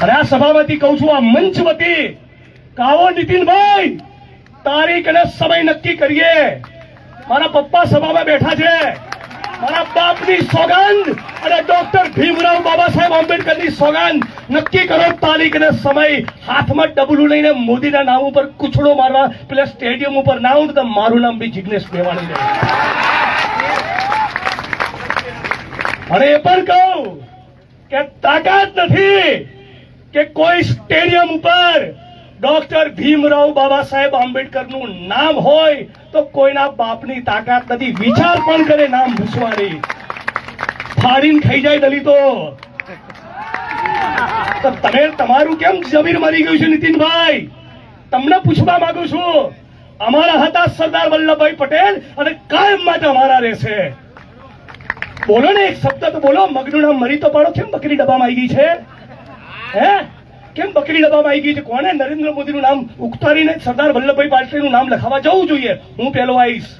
અને આ સભામાંથી કહું છું, આ મંચ વતી કાવો નીતિનભાઈ, તારીખ અને સમય નક્કી કરીએ. મારા પપ્પા સભામાં બેઠા છે, મારા બાપની સોગંદ અને ડોક્ટર ભીમરાવ બાબા સાહેબ આંબેડકરની સોગંદ નક્કી કરો તારીખ અને સમય. હાથમાં ડબલું લઈને મોદીના નામ ઉપર કૂછડો મારવા પેલા સ્ટેડિયમ ઉપર ના આવું તો મારું નામ બી જિગ્નેશ મેવાણી છે. અને એ પણ કહું કે તાકાત નથી કે કોઈ સ્ટેડિયમ ઉપર ડોક્ટર ભીમરાવ બાબા સાહેબ આંબેડકરનું નામ હોય તો કોઈના બાપની તાકાત નથી વિચાર પણ કરે નામ ભૂસવાની. ફાડીને ખાઈ જાય દલિતો. તો તમે તમારું કેમ જમીન મરી ગયું છે નીતિનભાઈ? તમને પૂછવા માંગુ છું. અમારા હતા સરદાર વલ્લભભાઈ પટેલ અને કાયમ માટે અમારા રહેશે. બોલો ને, એક શબ્દ તો બોલો. મગનું નામ મરી તો પાડો. કેમ બકરી ડબ્બામાં આવી ગઈ છે? હે, કેમ બકરી ડબ્બામાં આવી ગઈ છે? કોને નરેન્દ્ર મોદીનું નામ ઉતારીને સરદાર વલ્લભભાઈ પટેલનું નામ લખાવા જવું જોઈએ? હું પેલો આવીશ.